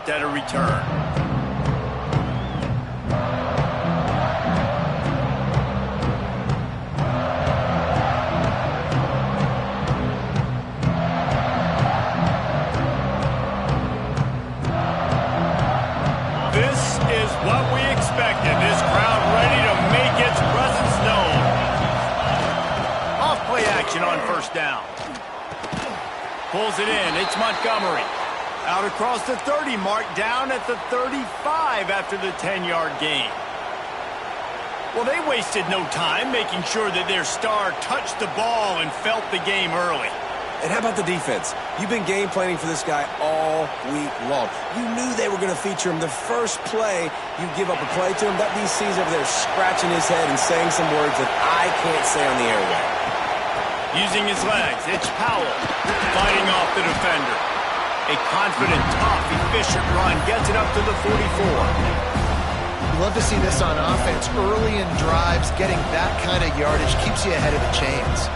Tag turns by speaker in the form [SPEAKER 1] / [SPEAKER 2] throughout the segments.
[SPEAKER 1] attempt at a return. This is what we expected. This crowd ready to make its presence known. Off-play action on first down. Pulls it in. It's Montgomery. Out across the 30 mark, down at the 35 after the 10-yard gain. Well, they wasted no time making sure that their star touched the ball and felt the game early.
[SPEAKER 2] And how about the defense? You've been game planning for this guy all week long. You knew they were going to feature him. The first play, you give up a play to him, that DC's over there scratching his head and saying some words that I can't say on the airway.
[SPEAKER 1] Using his legs, it's Powell fighting off the defender. A confident, tough, efficient run gets it up to the 44.
[SPEAKER 3] You love to see this on offense. Early in drives, getting that kind of yardage keeps you ahead of the chains.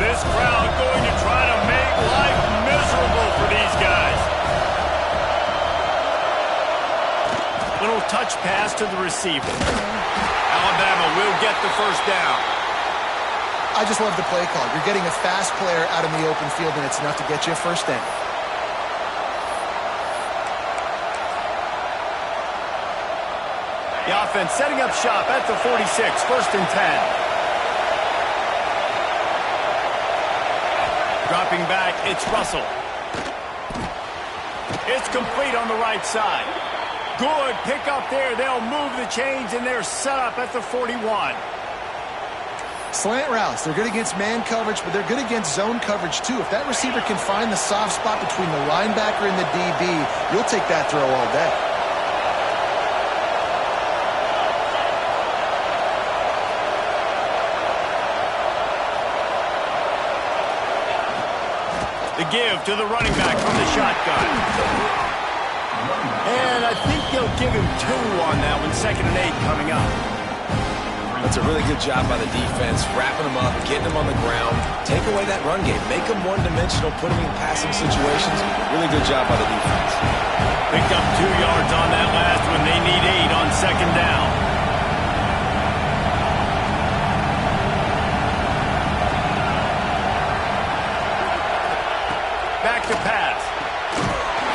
[SPEAKER 1] This crowd going to try to make life miserable for these guys. Little touch pass to the receiver. Alabama will get the first down.
[SPEAKER 3] I just love the play call. You're getting a fast player out in the open field, and it's enough to get you a first down.
[SPEAKER 1] The offense setting up shop at the 46, first and 10. Dropping back, it's Russell. It's complete on the right side. Good pick up there. They'll move the chains, and they're set up at the 41.
[SPEAKER 3] Slant routes, they're good against man coverage, but they're good against zone coverage too. If that receiver can find the soft spot between the linebacker and the DB, you'll take that throw all day.
[SPEAKER 1] The give to the running back from the shotgun. And I think they'll give him 2 on that one. 2nd and 8 coming up.
[SPEAKER 2] That's a really good job by the defense, wrapping them up, getting them on the ground. Take away that run game. Make them one-dimensional, put them in passing situations. Really good job by the defense.
[SPEAKER 1] Picked up 2 yards on that last one. They need 8 on 2nd down. Back to pass.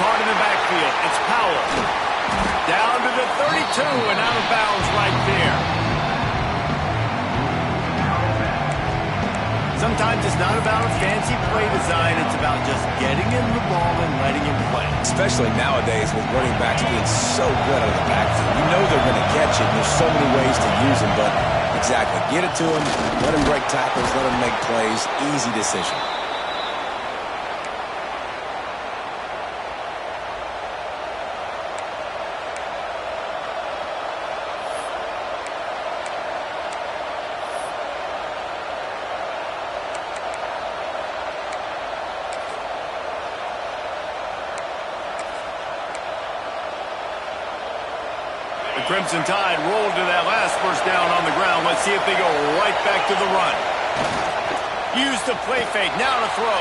[SPEAKER 1] Caught in the backfield. It's Powell. Down to the 32 and out of bounds right there. Sometimes it's not about a fancy play design. It's about just getting him the ball and letting him play.
[SPEAKER 2] Especially nowadays with running backs being so good out of the backfield. You know they're going to catch it. There's so many ways to use them, but exactly. Get it to him. Let him break tackles. Let him make plays. Easy decision.
[SPEAKER 1] Crimson Tide rolled to that last first down on the ground. Let's see if they go right back to the run. Use the play fake. Now to throw.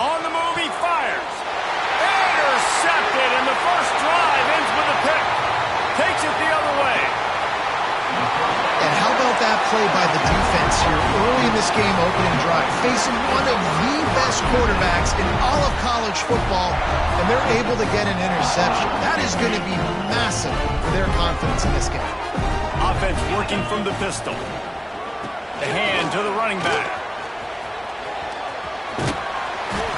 [SPEAKER 1] On the move, he fires. Intercepted, and the first drive ends with a pick. Takes it the other way.
[SPEAKER 3] And how about that play by the defense here early in this game opening drive, facing one of the best quarterbacks in all of college football, and they're able to get an interception. That is going to be massive for their confidence in this game.
[SPEAKER 1] Offense working from the pistol. The hand to the running back.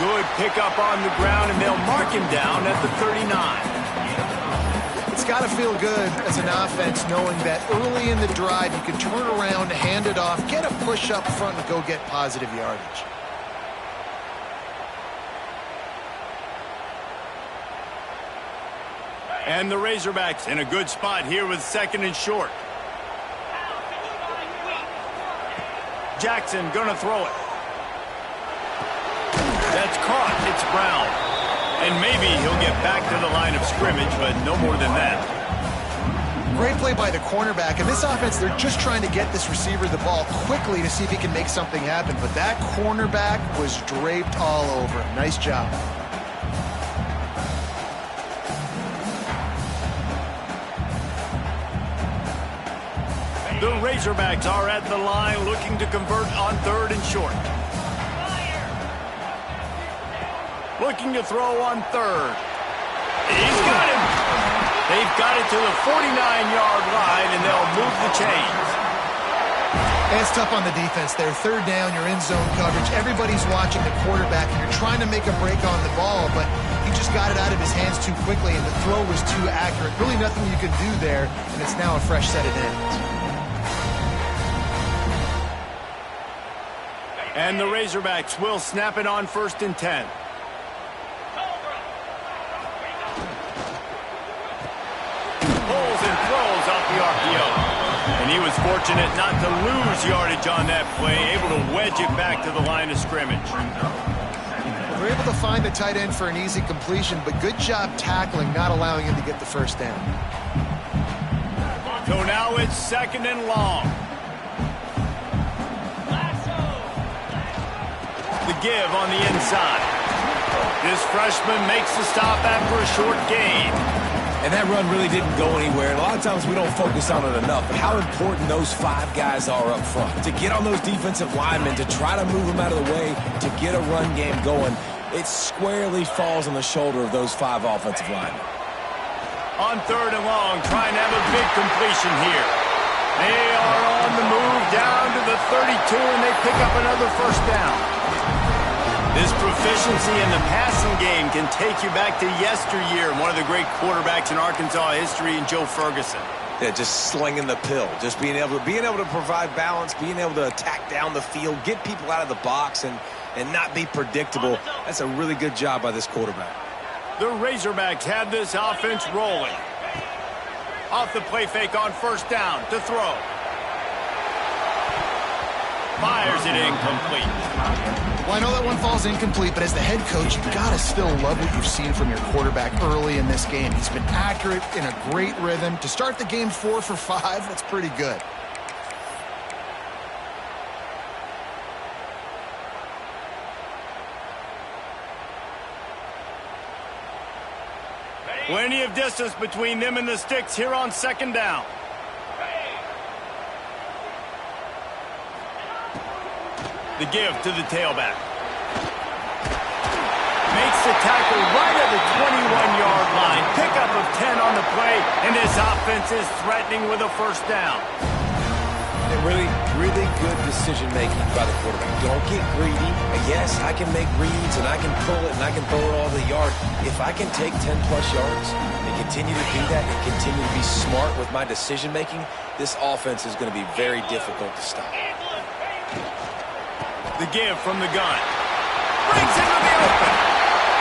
[SPEAKER 1] Good pickup on the ground, and they'll mark him down at the 39.
[SPEAKER 3] It's got to feel good as an offense knowing that early in the drive you can turn around, hand it off, get a push up front, and go get positive yardage.
[SPEAKER 1] And the Razorbacks in a good spot here with 2nd and short. Jackson gonna throw it. That's caught. It's Brown. And maybe he'll get back to the line of scrimmage, but no more than that.
[SPEAKER 3] Great play by the cornerback. In this offense, they're just trying to get this receiver the ball quickly to see if he can make something happen. But that cornerback was draped all over him. Nice job.
[SPEAKER 1] The Razorbacks are at the line looking to convert on 3rd and short. Looking to throw on 3rd. He's got him. They've got it to the 49-yard line, and they'll move the chains.
[SPEAKER 3] It's tough on the defense there. 3rd down, you're in zone coverage. Everybody's watching the quarterback, and you're trying to make a break on the ball, but he just got it out of his hands too quickly, and the throw was too accurate. Really nothing you can do there, and it's now a fresh set of downs.
[SPEAKER 1] And the Razorbacks will snap it on 1st and 10. Pulls and throws off the RPO. And he was fortunate not to lose yardage on that play, able to wedge it back to the line of scrimmage.
[SPEAKER 3] They're able to find the tight end for an easy completion, but good job tackling, not allowing him to get the 1st down.
[SPEAKER 1] So now it's 2nd and long. The give on the inside. This freshman makes the stop after a short gain.
[SPEAKER 2] And that run really didn't go anywhere. And a lot of times we don't focus on it enough, but how important those 5 guys are up front. To get on those defensive linemen, to try to move them out of the way, to get a run game going, it squarely falls on the shoulder of those 5 offensive linemen.
[SPEAKER 1] On 3rd and long, trying to have a big completion here. They are on the move down to the 32, and they pick up another 1st down. This proficiency in the passing game can take you back to yesteryear, one of the great quarterbacks in Arkansas history, in Joe Ferguson.
[SPEAKER 2] Yeah, just slinging the pill, just being able to provide balance, being able to attack down the field, get people out of the box, and not be predictable. That's a really good job by this quarterback.
[SPEAKER 1] The Razorbacks have this offense rolling. Off the play fake on 1st down to throw. Fires it incomplete.
[SPEAKER 3] Well, I know that one falls incomplete, but as the head coach, you've got to still love what you've seen from your quarterback early in this game. He's been accurate, in a great rhythm. To start the game 4 for 5, that's pretty good.
[SPEAKER 1] Plenty of distance between them and the sticks here on 2nd down. The give to the tailback. Makes the tackle right at the 21-yard line. Pickup of 10 on the play, and this offense is threatening with a 1st down.
[SPEAKER 2] Really, really good decision-making by the quarterback. Don't get greedy. Yes, I can make reads, and I can pull it, and I can throw it all the yard. If I can take 10-plus yards and continue to do that and continue to be smart with my decision-making, this offense is going to be very difficult to stop.
[SPEAKER 1] The give from the gun. Brings into the open.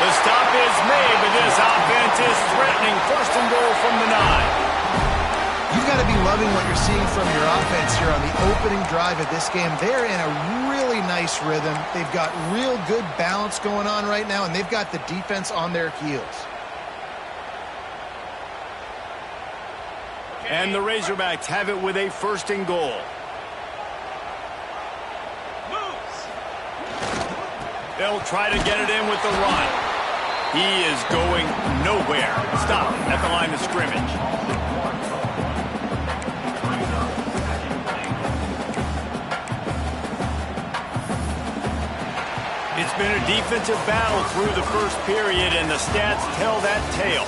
[SPEAKER 1] The stop is made, but this offense is threatening. 1st and goal from the 9.
[SPEAKER 3] You've got to be loving what you're seeing from your offense here on the opening drive of this game. They're in a really nice rhythm. They've got real good balance going on right now, and they've got the defense on their heels.
[SPEAKER 1] And the Razorbacks have it with a 1st and goal. They'll try to get it in with the run. He is going nowhere. Stop at the line of scrimmage. It's been a defensive battle through the 1st period, and the stats tell that tale.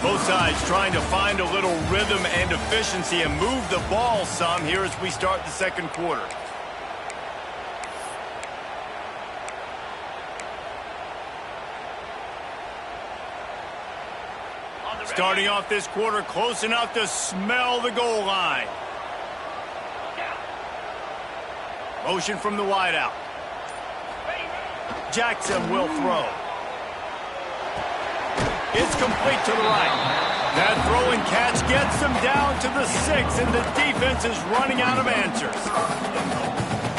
[SPEAKER 1] Both sides trying to find a little rhythm and efficiency and move the ball some here as we start the 2nd quarter. Starting off this quarter close enough to smell the goal line. Motion from the wideout. Jackson will throw. It's complete to the right. That throw and catch gets them down to the 6, and the defense is running out of answers.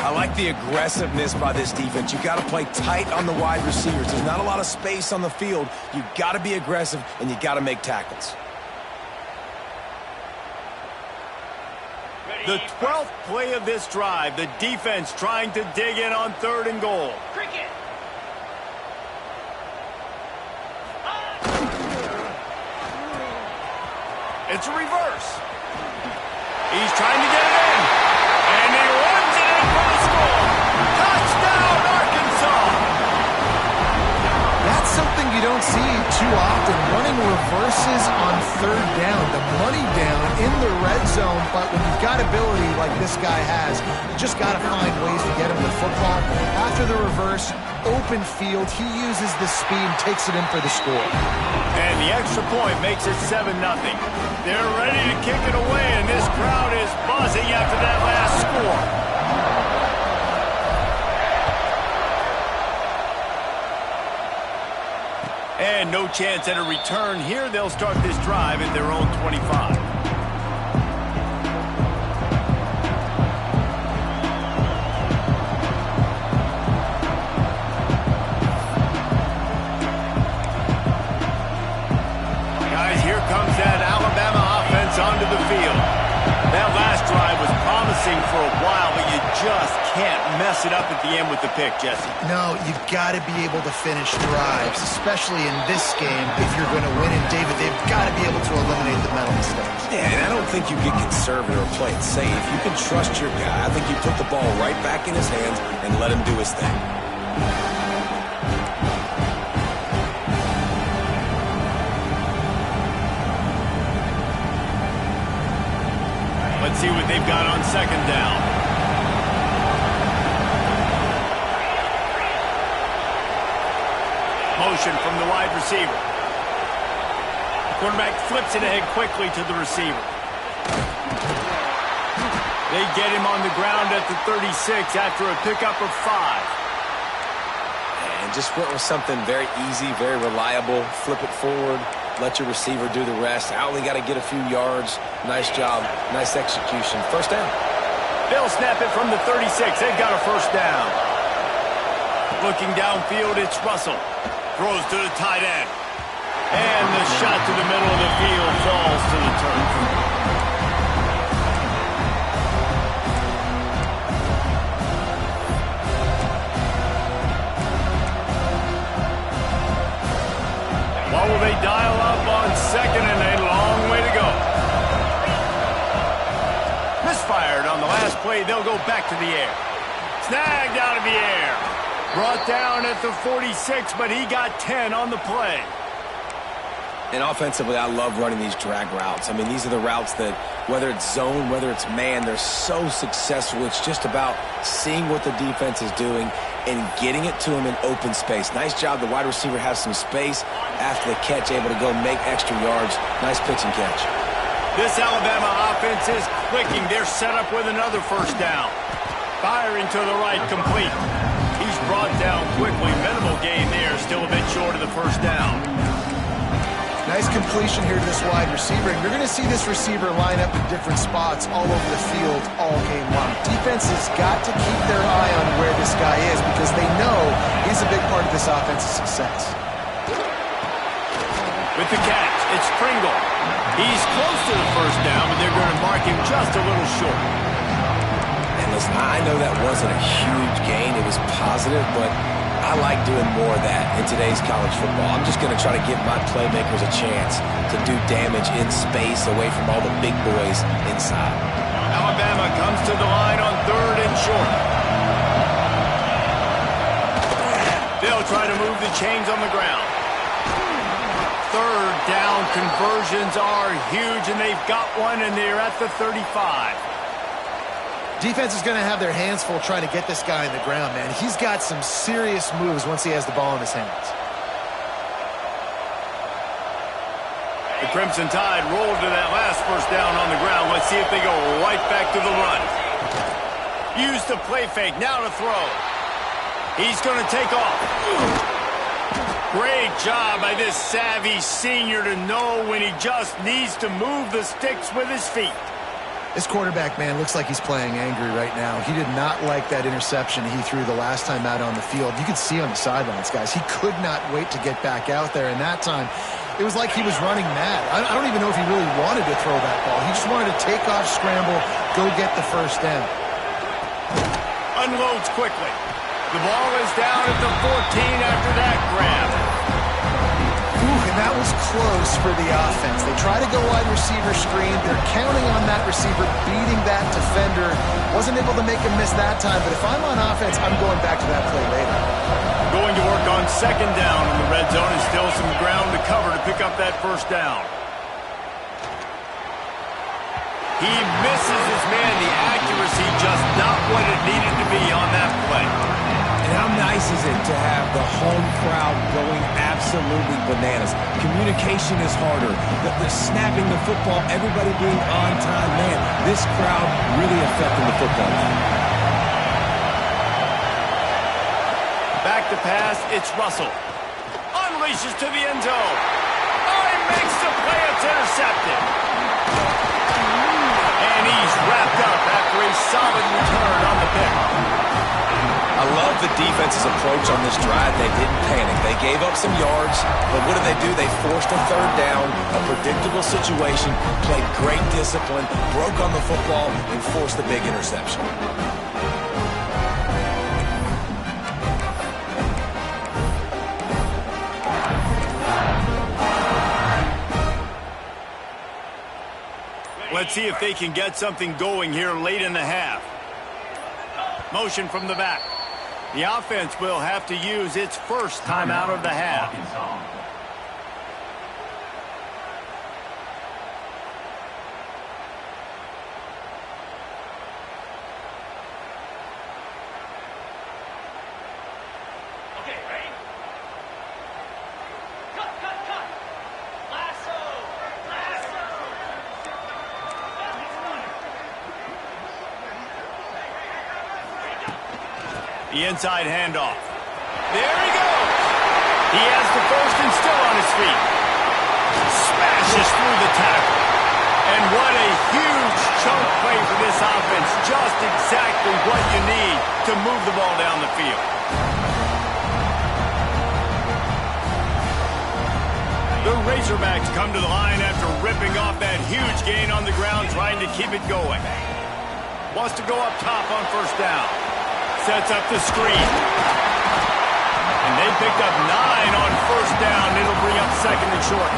[SPEAKER 2] I like the aggressiveness by this defense. You've got to play tight on the wide receivers. There's not a lot of space on the field. You've got to be aggressive, and you've got to make tackles.
[SPEAKER 1] The 12th play of this drive, the defense trying to dig in on 3rd and goal.
[SPEAKER 4] Cricket.
[SPEAKER 1] It's a reverse. He's trying to get it in. And he runs it in for the score. Touchdown, Arkansas.
[SPEAKER 3] That's something you don't see too often, running reverses on 3rd down, the money down in the red zone. But when you've got ability like this guy has, you just got to find ways to get him the football. After the reverse, open field, he uses the speed and takes it in for the score.
[SPEAKER 1] And the extra point makes it 7-0. They're ready to kick it away, and this crowd is buzzing after that last score. And no chance at a return here. They'll start this drive at their own 25. Guys, here comes that Alabama offense onto the field. That last drive was promising for a while, but you just can't mess it up at the end with the pick, Jesse.
[SPEAKER 3] No, you've got to be able to finish drives, especially in this game if you're going to win. And, David, they've got to be able to eliminate the mental mistakes.
[SPEAKER 2] Yeah, and I don't think you get conservative or play it safe. You can trust your guy. I think you put the ball right back in his hands and let him do his thing.
[SPEAKER 1] Let's see what they've got on 2nd down. Motion from the wide receiver. Quarterback flips it ahead quickly to the receiver. They get him on the ground at the 36 after a pickup of 5.
[SPEAKER 2] And just went with something very easy, very reliable. Flip it forward. Let your receiver do the rest. I only got to get a few yards. Nice job. Nice execution. 1st down.
[SPEAKER 1] They'll snap it from the 36. They've got a 1st down. Looking downfield, it's Russell. Throws to the tight end. And the shot to the middle of the field falls to the turf. What will they dial up on 2nd and a long way to go? Misfired on the last play. They'll go back to the air. Snagged out of the air. Brought down at the 46, but he got 10 on the play.
[SPEAKER 2] And offensively, I love running these drag routes. I mean, these are the routes that, whether it's zone, whether it's man, they're so successful. It's just about seeing what the defense is doing and getting it to him in open space. Nice job. The wide receiver has some space after the catch, able to go make extra yards. Nice pitch and catch.
[SPEAKER 1] This Alabama offense is clicking. They're set up with another 1st down. Firing to the right, complete. He's brought down quickly. Minimal gain there. Still a bit short of the 1st down.
[SPEAKER 3] Nice completion here to this wide receiver. And you're going to see this receiver line up in different spots all over the field all game long. Defense has got to keep their eye on where this guy is because they know he's a big part of this offense's success.
[SPEAKER 1] With the catch, it's Pringle. He's close to the 1st down, but they're going to mark him just a little short.
[SPEAKER 2] And listen, I know that wasn't a huge gain. It was positive, but I like doing more of that in today's college football. I'm just going to try to give my playmakers a chance to do damage in space away from all the big boys inside.
[SPEAKER 1] Alabama comes to the line on 3rd and short. They'll try to move the chains on the ground. 3rd down conversions are huge, and they've got one, and they're at the 35.
[SPEAKER 3] Defense is going to have their hands full trying to get this guy on the ground, man. He's got some serious moves once he has the ball in his hands.
[SPEAKER 1] The Crimson Tide rolled to that last 1st down on the ground. Let's see if they go right back to the run. Use the play fake, now to throw. He's going to take off. Great job by this savvy senior to know when he just needs to move the sticks with his feet.
[SPEAKER 3] This quarterback, man, looks like he's playing angry right now. He did not like that interception he threw the last time out on the field. You could see on the sidelines, guys. He could not wait to get back out there, and that time It was like he was running mad. I don't even know if he really wanted to throw that ball. He just wanted to take off, scramble, go get the first down.
[SPEAKER 1] Unloads quickly. The ball is down at the 14 after that grab.
[SPEAKER 3] Ooh, and that was close for the offense. They try to go wide receiver screen. They're counting on that receiver beating that defender. Wasn't able to make him miss that time, but if I'm on offense, I'm going back to that play later.
[SPEAKER 1] Going to work on second down in the red zone and still some ground to cover to pick up that first down. He misses his man. The accuracy just not what it needed to be on that play.
[SPEAKER 2] And how nice is it to have the home crowd going absolutely bananas? Communication is harder. The snapping the football, everybody being on time. Man, this crowd really affecting the football game.
[SPEAKER 1] Back to pass, it's Russell. Unleashes to the end zone. Oh, he makes the play. It's intercepted. And he's wrapped up after a solid return on the pick.
[SPEAKER 2] I love the defense's approach on this drive. They didn't panic. They gave up some yards, but what did they do? They forced a third down, a predictable situation, played great discipline, broke on the football, and forced the big interception.
[SPEAKER 1] Let's see if they can get something going here late in the half. Motion from the back. The offense will have to use its first timeout of the half.
[SPEAKER 4] Okay, ready? Cut, cut, cut! Lasso! Lasso!
[SPEAKER 1] The inside handoff. There he goes. He has the first and still on his feet. Smashes through the tackle. And what a huge chunk play for this offense. Just exactly what you need to move the ball down the field. The Razorbacks come to the line after ripping off that huge gain on the ground, trying to keep it going. Wants to go up top on first down. Sets up the screen. And they picked up 9 on first down. It'll bring up second and short.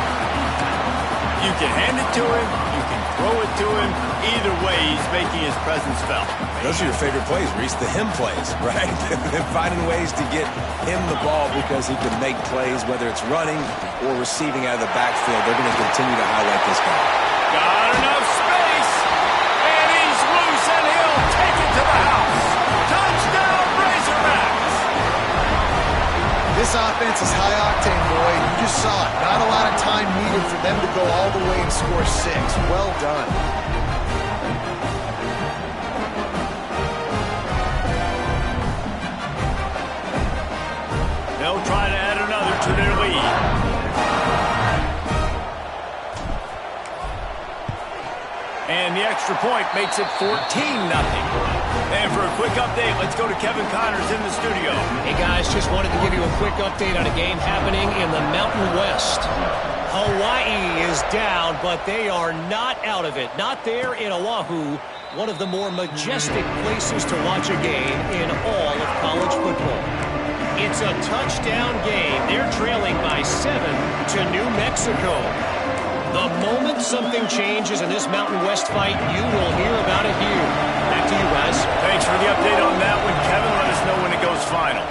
[SPEAKER 1] You can hand it to him. You can throw it to him. Either way, he's making his presence felt.
[SPEAKER 2] Those are your favorite plays, Reese, the him plays, right? They're finding ways to get him the ball because he can make plays, whether it's running or receiving out of the backfield. They're going to continue to highlight this guy.
[SPEAKER 1] Got enough space. And he's loose, and he'll take it to the house. Touchdown, Razorbacks!
[SPEAKER 3] This offense is high octane, boy. You just saw it. Not a lot of time needed for them to go all the way and score 6. Well done.
[SPEAKER 1] They'll try to add another to their lead. And the extra point makes it 14-0. And for a quick update, let's go to Kevin Connors in the studio.
[SPEAKER 5] Hey, guys, just wanted to give you a quick update on a game happening in the Mountain West. Hawaii is down, but they are not out of it. Not there in Oahu, one of the more majestic places to watch a game in all of college football. It's a touchdown game. They're trailing by 7 to New Mexico. The moment something changes in this Mountain West fight, you will hear about it here. Back to you, guys.
[SPEAKER 1] Thanks for the update on that one, Kevin. Let us know when it goes final.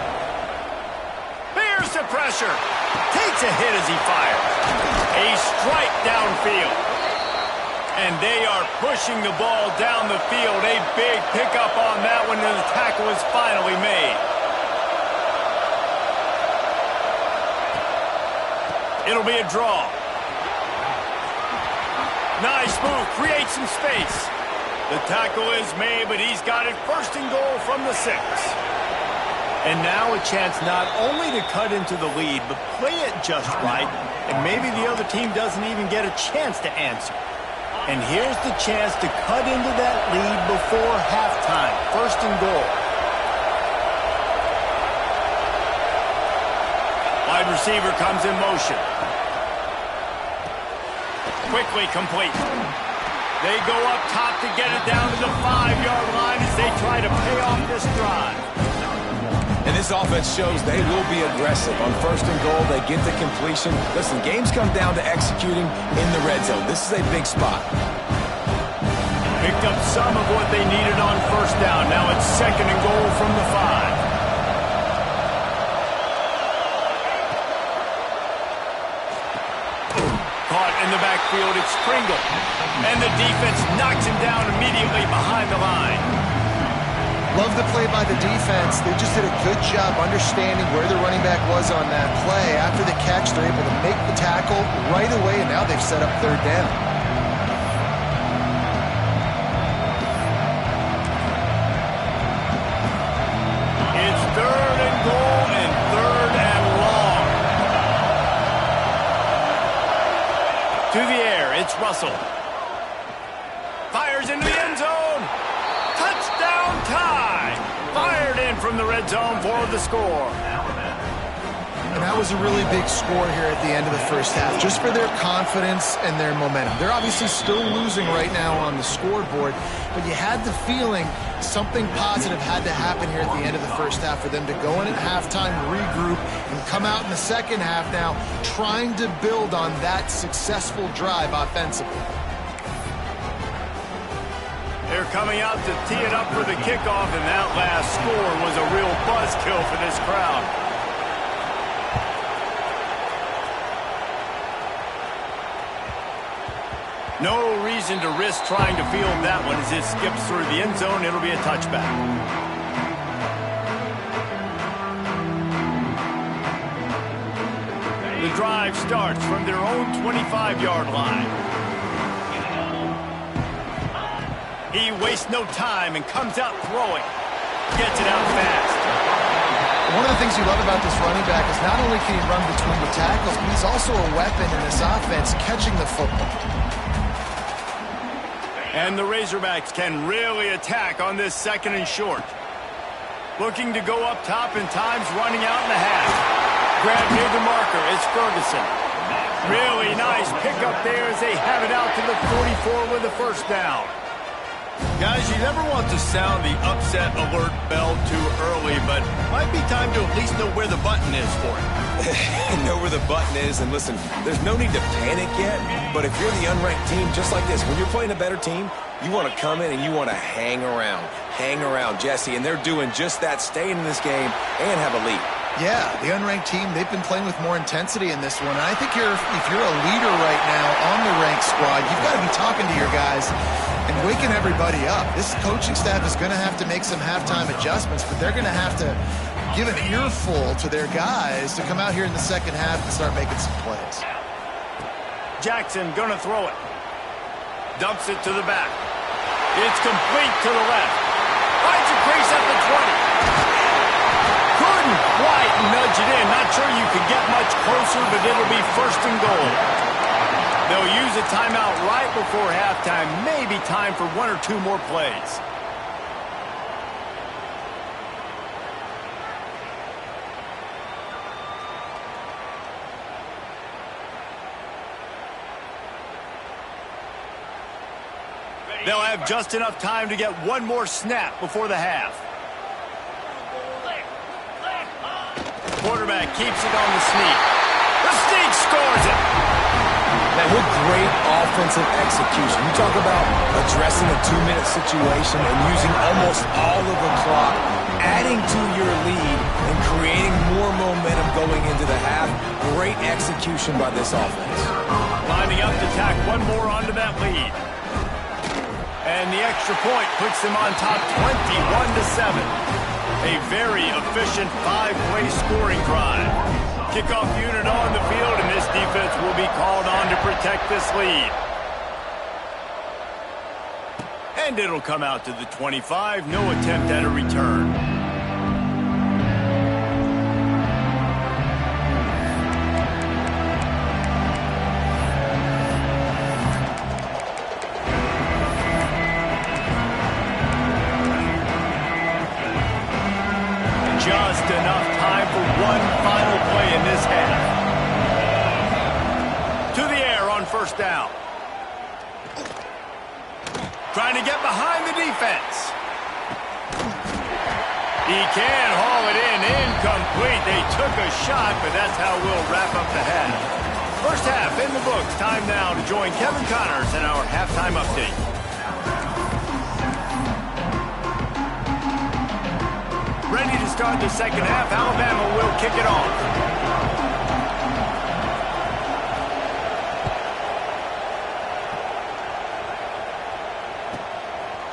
[SPEAKER 1] Here's the pressure. Takes a hit as he fires. A strike downfield. And they are pushing the ball down the field. A big pickup on that one, and the tackle is finally made. It'll be a draw. Nice move, creates some space. The tackle is made, but he's got it first and goal from the 6. And now a chance not only to cut into the lead, but play it just right, and maybe the other team doesn't even get a chance to answer. And here's the chance to cut into that lead before halftime, first and goal. Wide receiver comes in motion. Quickly complete. They go up top to get it down to the 5-yard line as they try to pay off this drive.
[SPEAKER 2] And this offense shows they will be aggressive. On 1st and goal, they get the completion. Listen, games come down to executing in the red zone. This is a big spot.
[SPEAKER 1] Picked up some of what they needed on 1st down. Now it's 2nd and goal from the 5. Caught in the backfield, it's Pringle. And the defense knocks him down immediately behind the line.
[SPEAKER 3] Love the play by the defense. They just did a good job understanding where the running back was on that play. After the catch, they're able to make the tackle right away, and now they've set up 3rd down.
[SPEAKER 1] It's 3rd and goal and 3rd and long. To the air, it's Russell. Fires into the end zone. Touchdown tie. Fired in from the red zone for the score.
[SPEAKER 3] And that was a really big score here at the end of the 1st half, just for their confidence and their momentum. They're obviously still losing right now on the scoreboard, but you had the feeling something positive had to happen here at the end of the 1st half for them to go in at halftime, regroup, and come out in the 2nd half now trying to build on that successful drive offensively.
[SPEAKER 1] They're coming out to tee it up for the kickoff, and that last score was a real buzzkill for this crowd. No reason to risk trying to field that one as it skips through the end zone. It'll be a touchback. The drive starts from their own 25-yard line. He wastes no time and comes out throwing. Gets it out fast.
[SPEAKER 3] One of the things you love about this running back is not only can he run between the tackles, but he's also a weapon in this offense catching the football.
[SPEAKER 1] And the Razorbacks can really attack on this 2nd and short. Looking to go up top, and time's running out in the half. Grab near the marker, it's Ferguson. Really nice pickup there as they have it out to the 44 with a 1st down. Guys, you never want to sound the upset alert bell too early, but might be time to at least know where the button is for it.
[SPEAKER 2] Know where the button is, and listen, there's no need to panic yet, but if you're the unranked team, just like this, when you're playing a better team, you want to come in and you want to hang around, Jesse, and they're doing just that, staying in this game and have a lead.
[SPEAKER 3] Yeah, the unranked team, they've been playing with more intensity in this one, and I think if you're a leader right now on the ranked squad, you've got to be talking to your guys and waking everybody up. This coaching staff is going to have to make some halftime adjustments, but they're going to have to give an earful to their guys to come out here in the 2nd half and start making some plays.
[SPEAKER 1] Jackson gonna throw it. Dumps it to the back. It's complete to the left. Finds a crease at the 20. Couldn't quite nudge it in. Not sure you could get much closer, but it'll be 1st and goal. They'll use a timeout right before halftime. Maybe time for 1 or 2 more plays. They'll have just enough time to get 1 more snap before the half. Quarterback keeps it on the sneak. The sneak scores it.
[SPEAKER 2] Man, what great offensive execution. You talk about addressing a 2-minute situation and using almost all of the clock, adding to your lead and creating more momentum going into the half. Great execution by this offense.
[SPEAKER 1] Lining up to tack 1 more onto that lead. And the extra point puts them on top 21-7. A very efficient 5-play scoring drive. Kickoff unit on the field, and this defense will be called on to protect this lead. And it'll come out to the 25. No attempt at a return. Just enough time for 1 final play in this half. To the air on 1st down. Trying to get behind the defense. He can haul it in. Incomplete. They took a shot, but that's how we'll wrap up the half. First half in the books. Time now to join Kevin Connors in our halftime update. Ready to start the second half. Alabama will kick it off.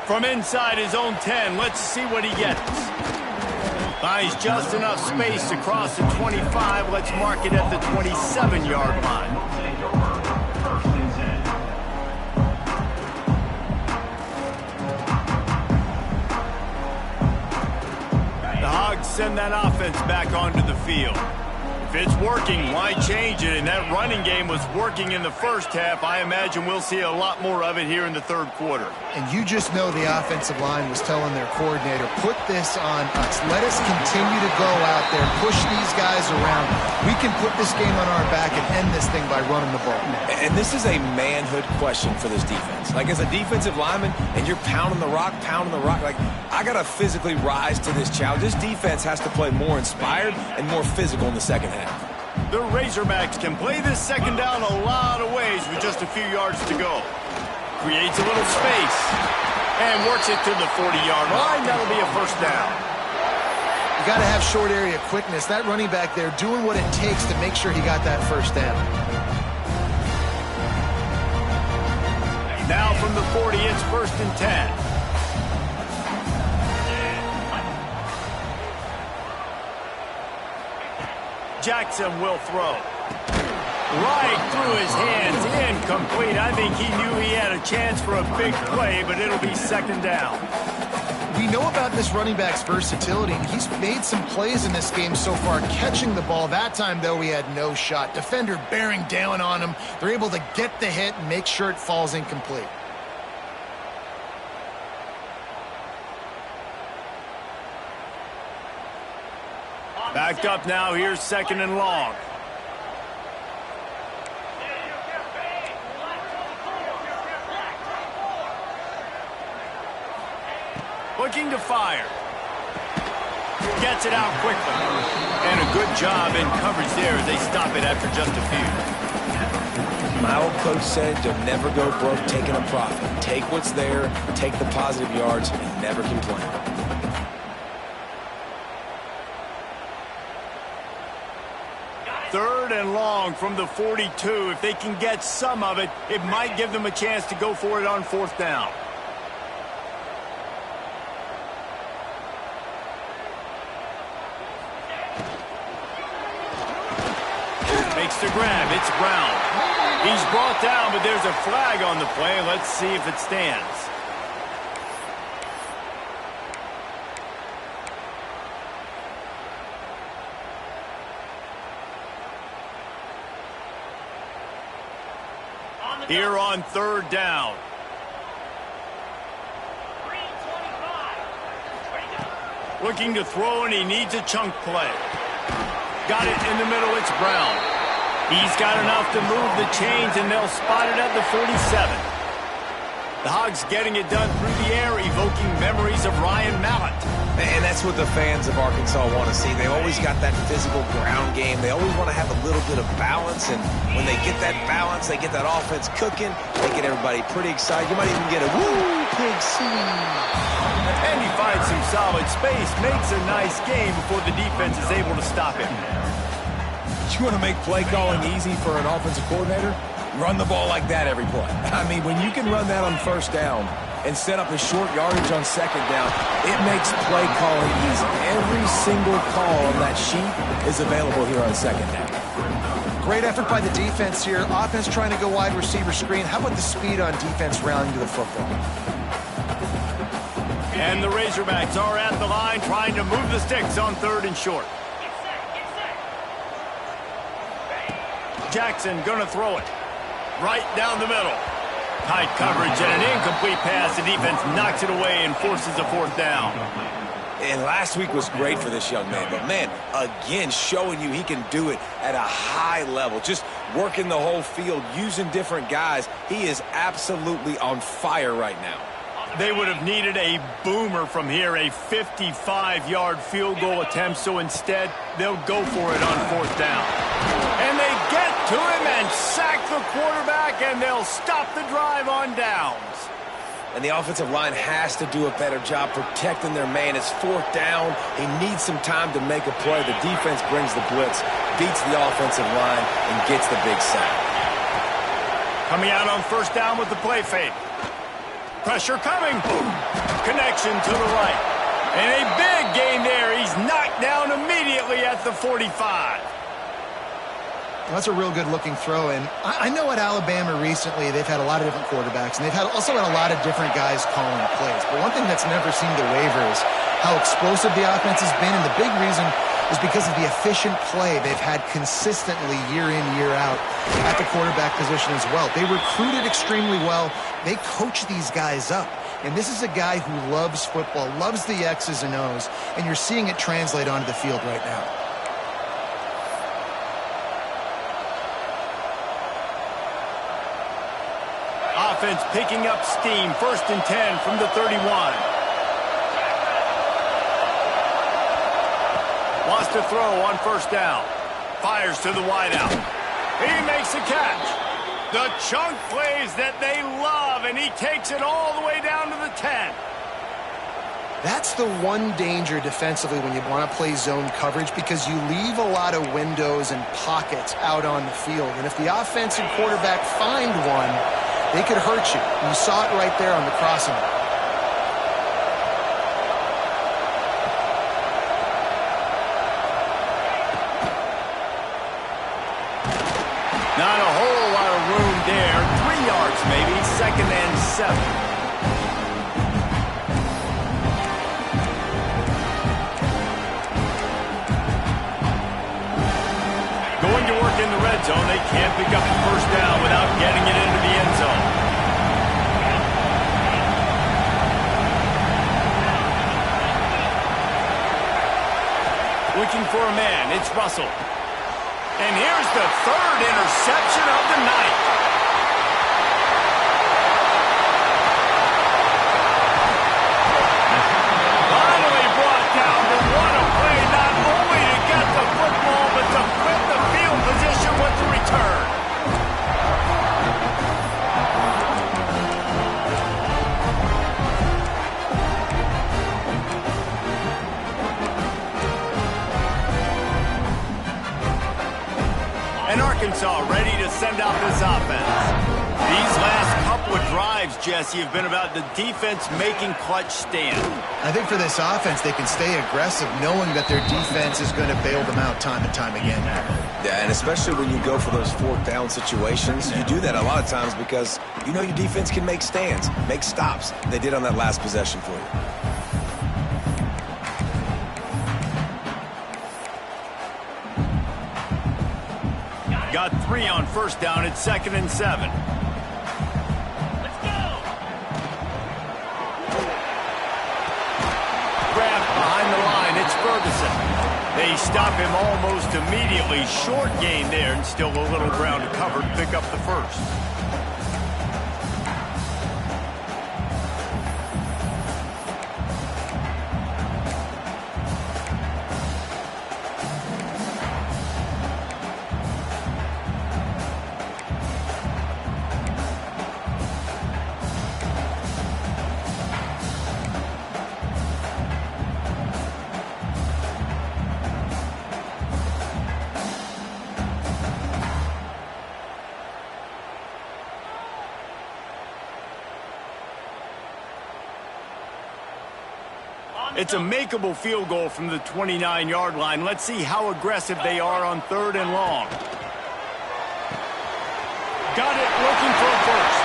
[SPEAKER 1] From inside his own 10, let's see what he gets. Buys just enough space to cross the 25. Let's mark it at the 27-yard line. The Hogs send that offense back onto the field. If it's working, why change it? And that running game was working in the first half. I imagine we'll see a lot more of it here in the third quarter.
[SPEAKER 3] And you just know the offensive line was telling their coordinator, put this on us. Let us continue to go out there, push these guys around. We can put this game on our back and end this thing by running the ball.
[SPEAKER 2] And this is a manhood question for this defense. Like, as a defensive lineman, and you're pounding the rock, like, I got to physically rise to this challenge. This defense has to play more inspired and more physical in the second half.
[SPEAKER 1] The Razorbacks can play this second down a lot of ways with just a few yards to go. Creates a little space and works it to the 40-yard line. That'll be a first down.
[SPEAKER 3] You got to have short area quickness. That running back there doing what it takes to make sure he got that first down.
[SPEAKER 1] Now from the 40, it's first and 10. Jackson will throw. Right through his hands, incomplete. I think he knew he had a chance for a big play, but it'll be second down.
[SPEAKER 3] We know about this running back's versatility. He's made some plays in this game so far, catching the ball. That time, though, he had no shot. Defender bearing down on him. They're able to get the hit and make sure it falls incomplete.
[SPEAKER 1] Backed up now. Here's second and long. Looking to fire. Gets it out quickly. And a good job in coverage there as they stop it after just a few.
[SPEAKER 2] My old coach said you'll never go broke taking a profit. Take what's there, take the positive yards, and never complain.
[SPEAKER 1] Third and long from the 42. If they can get some of it, it might give them a chance to go for it on fourth down. Makes the grab. It's Brown. He's brought down, but there's a flag on the play. Let's see if it stands. Here on third down. Looking to throw, and he needs a chunk play. Got it in the middle. It's Brown. He's got enough to move the chains, and they'll spot it at the 47. The Hogs getting it done through the air, evoking memories of Ryan Mallett.
[SPEAKER 2] And that's what the fans of Arkansas want to see. They always got that physical ground game. They always want to have a little bit of balance, and when they get that balance, they get that offense cooking, they get everybody pretty excited. You might even get a woo, Pig C.
[SPEAKER 1] And he finds some solid space, makes a nice game before the defense is able to stop him.
[SPEAKER 2] You want to make play calling easy for an offensive coordinator? Run the ball like that every play. I mean, when you can run that on first down and set up a short yardage on second down, it makes play calling easy. Every single call on that sheet is available here on second down.
[SPEAKER 3] Great effort by the defense here. Offense trying to go wide receiver screen. How about the speed on defense rallying to the football?
[SPEAKER 1] And the Razorbacks are at the line trying to move the sticks on third and short. Jackson gonna throw it. Right down the middle. Tight coverage and an incomplete pass. The defense knocks it away and forces a fourth down.
[SPEAKER 2] And last week was great for this young man. But, man, again, showing you he can do it at a high level. Just working the whole field, using different guys. He is absolutely on fire right now.
[SPEAKER 1] They would have needed a boomer from here, a 55-yard field goal attempt, so instead they'll go for it on 4th down. And they get to him and sack the quarterback, and they'll stop the drive on downs.
[SPEAKER 2] And the offensive line has to do a better job protecting their man. It's 4th down. He needs some time to make a play. The defense brings the blitz, beats the offensive line, and gets the big sack.
[SPEAKER 1] Coming out on 1st down with the play fake. Pressure coming. Boom. Connection to the right. And a big gain there. He's knocked down immediately at the 45.
[SPEAKER 3] That's a real good-looking throw. And I know at Alabama recently they've had a lot of different quarterbacks, and they've also had a lot of different guys calling plays. But one thing that's never seemed to waver is how explosive the offense has been, and the big reason is because of the efficient play they've had consistently year in, year out at the quarterback position as well. They recruited extremely well. They coach these guys up. And this is a guy who loves football, loves the X's and O's, and you're seeing it translate onto the field right now.
[SPEAKER 1] Offense picking up steam. 1st and 10 from the 31. Wants to throw on 1st down. Fires to the wideout. He makes a catch. The chunk plays that they love, and he takes it all the way down to the 10.
[SPEAKER 3] That's the one danger defensively when you want to play zone coverage, because you leave a lot of windows and pockets out on the field. And if the offense and quarterback find one, they could hurt you. You saw it right there on the crossing.
[SPEAKER 1] Not a whole lot of room there. 3 yards maybe. 2nd and 7. Going to work in the red zone. They can't pick up the 1st down without getting it into the end zone. Looking for a man. It's Russell. And here's the 3rd interception of the night. Finally brought down, but what a play, not only to get the football, but to flip the field position with the return. And Arkansas ready to send out this offense. These last couple of drives, Jesse, have been about the defense making clutch stand.
[SPEAKER 3] I think for this offense, they can stay aggressive knowing that their defense is going to bail them out time and time again.
[SPEAKER 2] Yeah, and especially when you go for those 4th down situations, you do that a lot of times because you know your defense can make stands, make stops. They did on that last possession for you.
[SPEAKER 1] Got 3 on 1st down. It's 2nd and 7.
[SPEAKER 4] Let's go!
[SPEAKER 1] Grabbed behind the line. It's Ferguson. They stop him almost immediately. Short gain there, and still a little ground to cover to pick up the 1st. It's a makeable field goal from the 29-yard line. Let's see how aggressive they are on 3rd and long. Got it, looking for a 1st.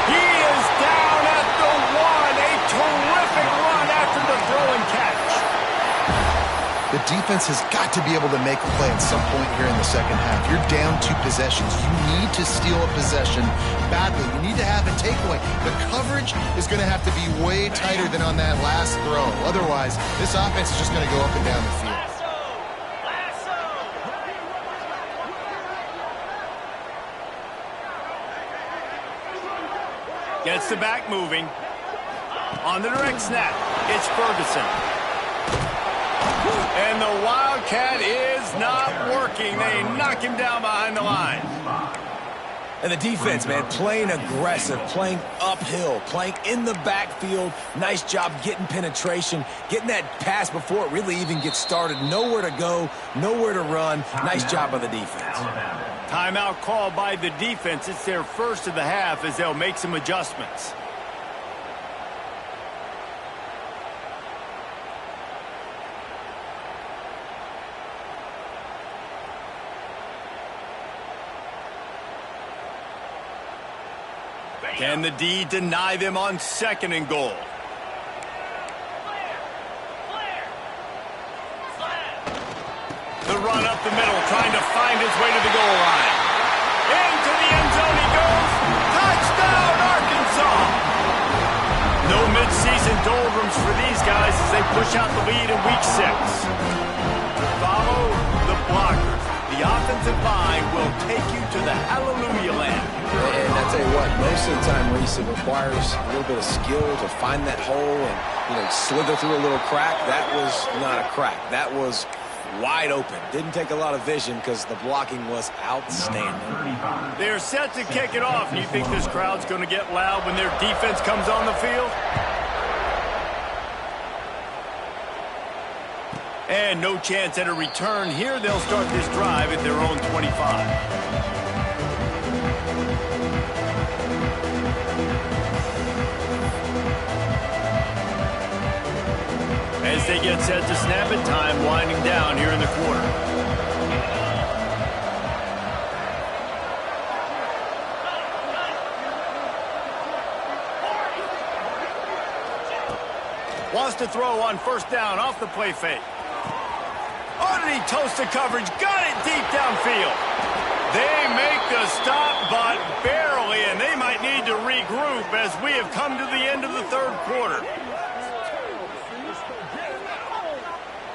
[SPEAKER 1] He is down at the 1. A terrific run after the throw and catch.
[SPEAKER 3] The defense has got to be able to make a play at some point here in the 2nd half. You're down 2 possessions. You need to steal a possession badly. You need to have a takeaway. The coverage is going to have to be way tighter than on that last throw. Otherwise, this offense is just going to go up and down the field.
[SPEAKER 4] Lasso! Lasso!
[SPEAKER 1] Gets the back moving. On the direct snap, it's Ferguson. And the Wildcat is not working. They knock him down behind the line.
[SPEAKER 2] And the defense, man, playing aggressive, playing uphill, playing in the backfield. Nice job getting penetration, getting that pass before it really even gets started. Nowhere to go, nowhere to run. Nice job by the defense.
[SPEAKER 1] Timeout called by the defense. It's their first of the half as they'll make some adjustments. Can the D deny them on 2nd and goal? The run up the middle, trying to find his way to the goal line. Into the end zone he goes. Touchdown, Arkansas! No midseason doldrums for these guys as they push out the lead in week 6. Follow the blockers. The offensive line will take you to the hallelujah land.
[SPEAKER 2] And I tell you what, most of the time, Reese, it requires a little bit of skill to find that hole and, slither through a little crack. That was not a crack. That was wide open. Didn't take a lot of vision because the blocking was outstanding.
[SPEAKER 1] They're set to kick it off. Do you think this crowd's going to get loud when their defense comes on the field? And no chance at a return here. They'll start this drive at their own 25. As they get set to snap it, time winding down here in the quarter. Wants to throw on 1st down off the play fake. Oh, did he toast the coverage? Got it deep downfield. They make the stop, but barely, and they might need to regroup as we have come to the end of the 3rd quarter.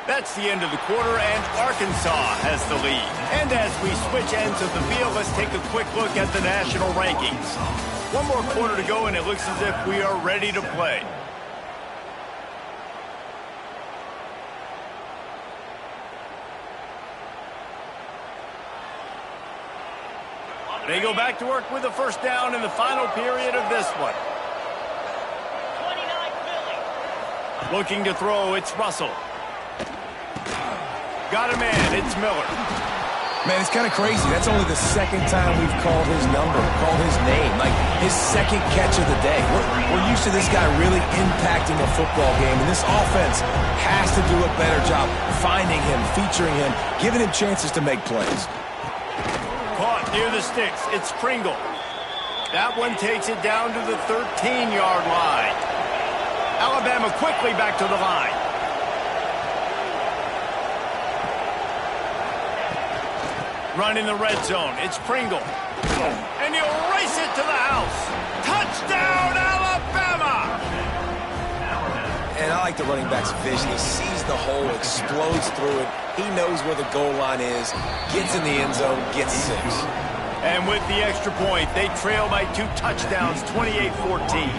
[SPEAKER 1] That's the end of the quarter, and Arkansas has the lead. And as we switch ends of the field, let's take a quick look at the national rankings. One more quarter to go, and it looks as if we are ready to play. They go back to work with a 1st down in the final period of this one.
[SPEAKER 4] 29 Philly.
[SPEAKER 1] Looking to throw, it's Russell. Got a man, it's Miller.
[SPEAKER 2] Man, it's kind of crazy. That's only the 2nd time we've called his number, called his name, like his 2nd catch of the day. We're used to this guy really impacting a football game, and this offense has to do a better job finding him, featuring him, giving him chances to make plays.
[SPEAKER 1] Caught near the sticks, it's Pringle. That one takes it down to the 13-yard line. Alabama quickly back to the line. Run in the red zone. It's Pringle. And he'll race it to the house. Touchdown, Alabama!
[SPEAKER 2] And I like the running back's vision. He sees the hole, explodes through it. He knows where the goal line is, gets in the end zone, gets 6.
[SPEAKER 1] And with the extra point, they trail by 2 touchdowns, 28-14.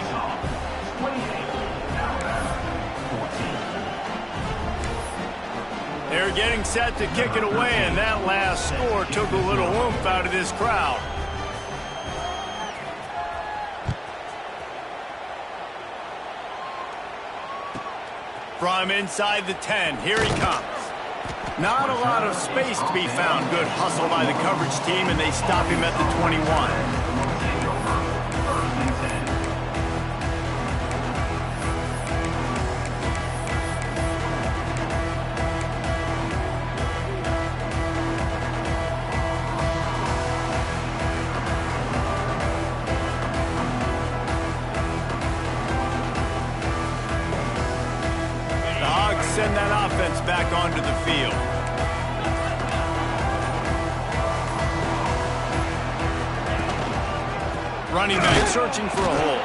[SPEAKER 1] They're getting set to kick it away, and that last score took a little oomph out of this crowd. From inside the 10, here he comes. Not a lot of space to be found. Good hustle by the coverage team, and they stop him at the 21. Send that offense back onto the field. Running back searching for a hole.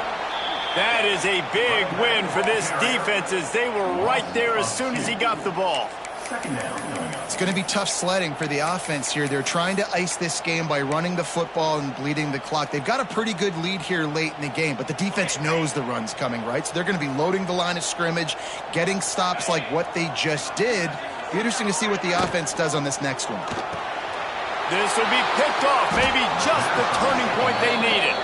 [SPEAKER 1] That is a big win for this defense as they were right there as soon as he got the ball.
[SPEAKER 3] It's going to be tough sledding for the offense here. They're trying to ice this game by running the football and bleeding the clock. They've got a pretty good lead here late in the game, but the defense knows the run's coming, right? So they're going to be loading the line of scrimmage, getting stops like what they just did. Be interesting to see what the offense does on this next one.
[SPEAKER 1] This will be picked off. Maybe just the turning point they needed.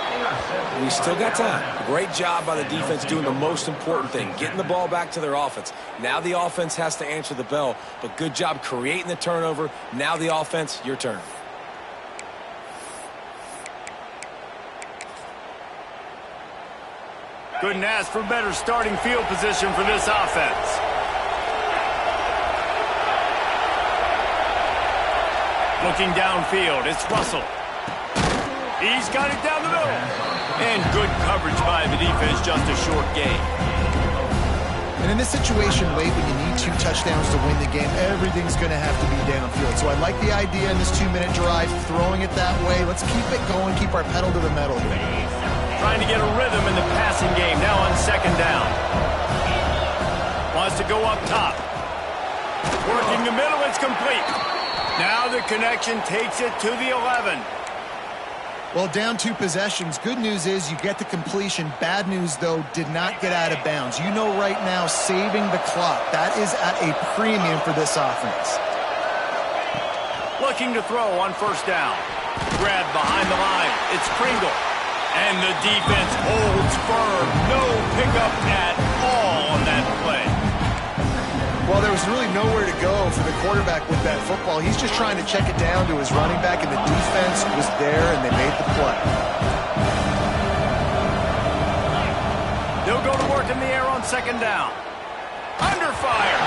[SPEAKER 2] We still got time. Great job by the defense doing the most important thing, getting the ball back to their offense. Now the offense has to answer the bell, but good job creating the turnover. Now the offense, your turn.
[SPEAKER 1] Couldn't ask for better starting field position for this offense. Looking downfield, it's Russell. He's got it down the middle. And good coverage by the defense, just a short gain.
[SPEAKER 3] And in this situation late when you need 2 touchdowns to win the game, everything's going to have to be downfield. So I like the idea in this 2-minute drive, throwing it that way. Let's keep it going, keep our pedal to the metal here.
[SPEAKER 1] Trying to get a rhythm in the passing game, now on 2nd down. Wants to go up top. Working the middle, it's complete. Now the connection takes it to the 11.
[SPEAKER 3] Well, down 2 possessions. Good news is you get the completion. Bad news, though, did not get out of bounds. You know right now, saving the clock. That is at a premium for this offense.
[SPEAKER 1] Looking to throw on 1st down. Grab behind the line. It's Pringle. And the defense holds firm. No pickup at all on that play.
[SPEAKER 3] Well, there was really nowhere to go for the quarterback with that football. He's just trying to check it down to his running back, and the defense was there, and they made the play.
[SPEAKER 1] They'll go to work in the air on 2nd down. Under fire.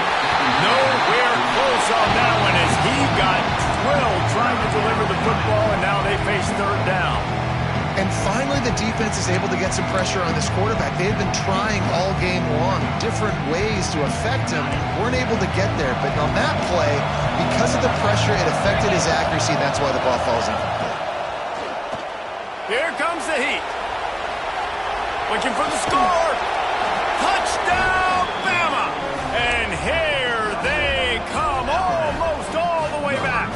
[SPEAKER 1] Nowhere close on that one as he got drilled trying to deliver the football, and now they face 3rd down.
[SPEAKER 3] And finally, the defense is able to get some pressure on this quarterback. They had been trying all game long, different ways to affect him. Weren't able to get there. But on that play, because of the pressure, it affected his accuracy. That's why the ball falls incomplete.
[SPEAKER 1] Here comes the heat. Looking for the score. Touchdown, Bama! And here they come, almost all the way back.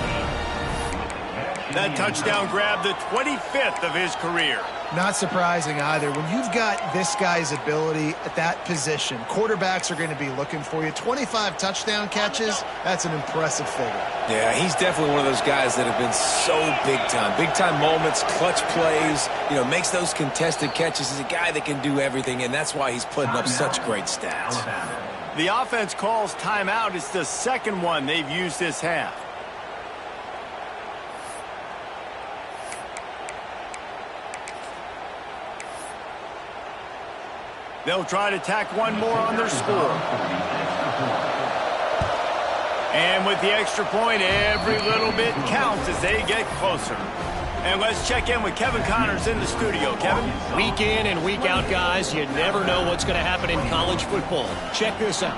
[SPEAKER 1] That touchdown grabbed the 25th of his career.
[SPEAKER 3] Not surprising either. When you've got this guy's ability at that position, quarterbacks are going to be looking for you. 25 touchdown catches, that's an impressive figure.
[SPEAKER 2] Yeah, he's definitely one of those guys that have been so big time. Big time moments, clutch plays, makes those contested catches. He's a guy that can do everything, and that's why he's putting up such great stats.
[SPEAKER 1] The offense calls timeout. It's the 2nd one they've used this half. They'll try to tack one more on their score. And with the extra point, every little bit counts as they get closer. And let's check in with Kevin Connors in the studio. Kevin?
[SPEAKER 5] Week in and week out, guys, you never know what's going to happen in college football. Check this out.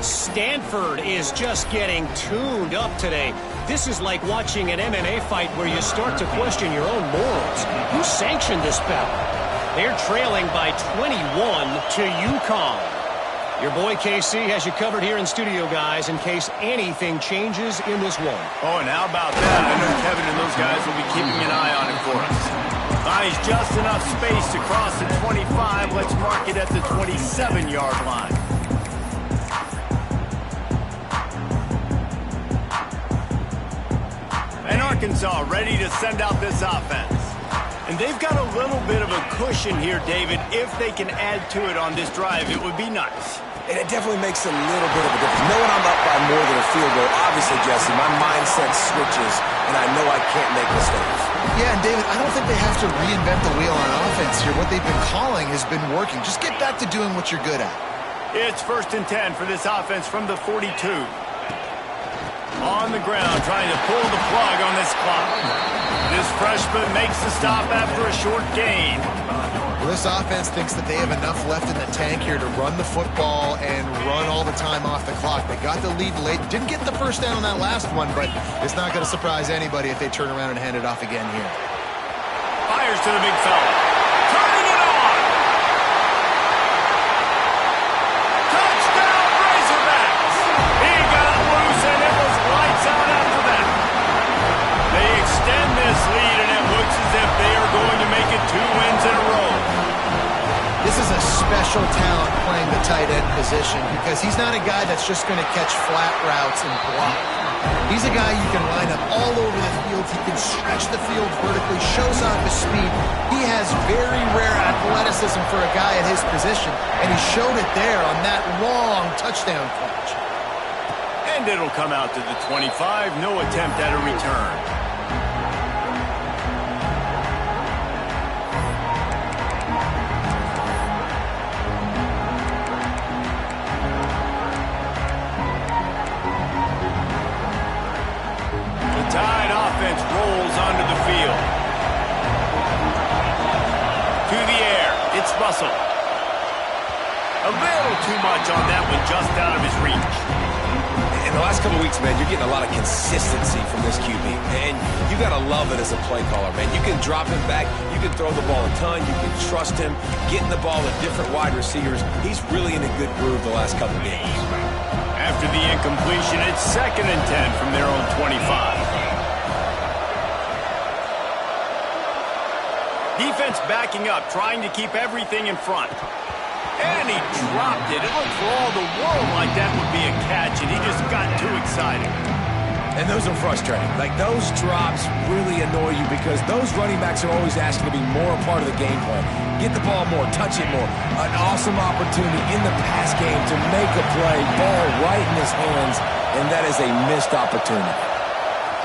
[SPEAKER 5] Stanford is just getting tuned up today. This is like watching an MMA fight where you start to question your own morals. Who sanctioned this bout? They're trailing by 21 to UConn. Your boy KC has you covered here in studio, guys, in case anything changes in this one.
[SPEAKER 1] Oh, and how about that? I know Kevin and those guys will be keeping an eye on it for us. Nice, just enough space to cross the 25. Let's mark it at the 27-yard line. And Arkansas ready to send out this offense. And they've got a little bit of a cushion here, David. If they can add to it on this drive, it would be nice.
[SPEAKER 2] And it definitely makes a little bit of a difference. Knowing I'm up by more than a field goal, obviously, Jesse, my mindset switches, and I know I can't make mistakes.
[SPEAKER 3] Yeah, and David, I don't think they have to reinvent the wheel on offense here. What they've been calling has been working. Just get back to doing what you're good at.
[SPEAKER 1] It's 1st and 10 for this offense from the 42. On the ground, trying to pull the plug on this clock. This freshman makes the stop after a short gain.
[SPEAKER 3] Well, this offense thinks that they have enough left in the tank here to run the football and run all the time off the clock. They got the lead late. Didn't get the 1st down on that last one, but it's not going to surprise anybody if they turn around and hand it off again here.
[SPEAKER 1] Fires to the big fella. Turning it on. Touchdown, Razorbacks. He got loose and
[SPEAKER 3] special talent playing the tight end position because he's not a guy that's just going to catch flat routes and block. He's a guy you can line up all over the field. He can stretch the field vertically, shows off his speed. He has very rare athleticism for a guy at his position, and he showed it there on that long touchdown catch.
[SPEAKER 1] And it'll come out to the 25. No attempt at a return. Tide offense rolls onto the field. To the air. It's Russell. A little too much on that one, just out of his reach.
[SPEAKER 2] In the last couple of weeks, man, you're getting a lot of consistency from this QB. And you got to love it as a play caller, man. You can drop him back. You can throw the ball a ton. You can trust him. Getting the ball to different wide receivers. He's really in a good groove the last couple of games.
[SPEAKER 1] After the incompletion, it's 2nd and 10 from their own 25. Defense backing up, trying to keep everything in front. And he dropped it. It looked for all the world like that would be a catch, and he just got too excited.
[SPEAKER 2] And those are frustrating. Like, those drops really annoy you because those running backs are always asking to be more a part of the game plan. Get the ball more, touch it more. An awesome opportunity in the pass game to make a play, ball right in his hands, and that is a missed opportunity.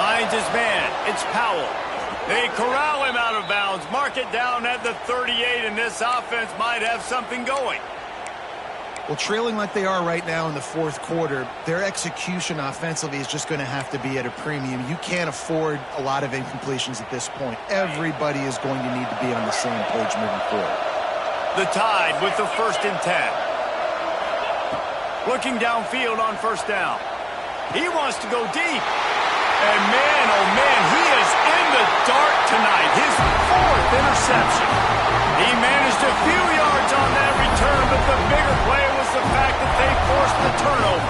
[SPEAKER 1] Finds his man. It's Powell. They corral him out of bounds. Mark it down at the 38, and this offense might have something going.
[SPEAKER 3] Well, trailing like they are right now in the fourth quarter, their execution offensively is just going to have to be at a premium. You can't afford a lot of incompletions at this point. Everybody is going to need to be on the same page moving forward.
[SPEAKER 1] The Tide with the 1st and 10. Looking downfield on 1st down. He wants to go deep. And man, oh man, he is in the dark tonight. His 4th interception. He managed a few yards on that return, but the bigger play was the fact that they forced the turnover.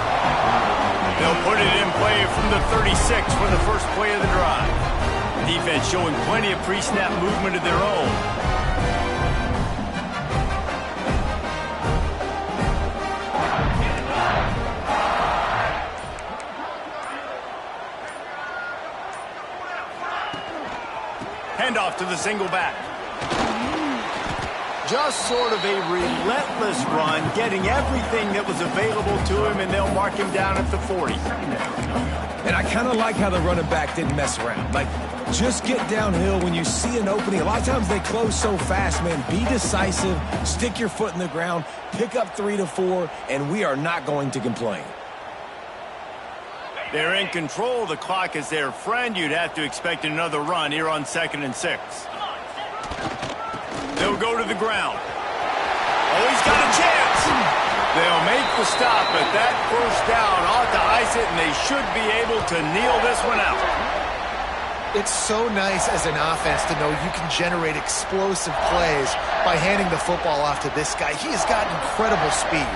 [SPEAKER 1] They'll put it in play from the 36 for the first play of the drive. Defense showing plenty of pre-snap movement of their own. Handoff to the single back. Just sort of a relentless run, getting everything that was available to him, and they'll mark him down at the 40.
[SPEAKER 2] And I kind of like how the running back didn't mess around. Like, just get downhill when you see an opening. A lot of times they close so fast, man. Be decisive, stick your foot in the ground, pick up 3 to 4, and we are not going to complain.
[SPEAKER 1] They're in control. The clock is their friend. You'd have to expect another run here on 2nd and 6. They'll go to the ground. Oh, he's got a chance. They'll make the stop, but that 1st down ought to ice it, and they should be able to kneel this one out.
[SPEAKER 3] It's so nice as an offense to know you can generate explosive plays by handing the football off to this guy. He has got incredible speed.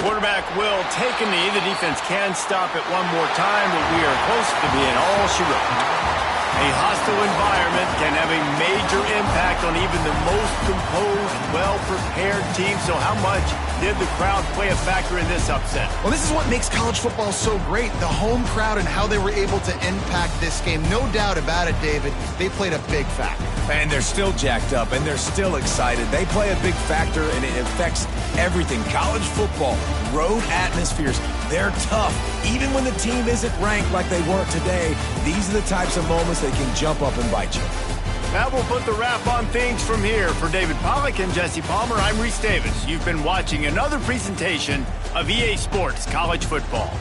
[SPEAKER 1] Quarterback will take a knee. The defense can stop it one more time, but we are close to being all she wrote. A hostile environment can have a major impact on even the most composed, well-prepared team. So how much did the crowd play a factor in this upset?
[SPEAKER 3] Well, this is what makes college football so great. The home crowd and how they were able to impact this game. No doubt about it, David. They played a big factor.
[SPEAKER 2] And they're still jacked up, and they're still excited. They play a big factor, and it affects everything. College football, road atmospheres, they're tough. Even when the team isn't ranked like they weren't today, these are the types of moments that can jump up and bite you.
[SPEAKER 1] That will put the wrap on things from here. For David Pollack and Jesse Palmer, I'm Reese Davis. You've been watching another presentation of EA Sports College Football.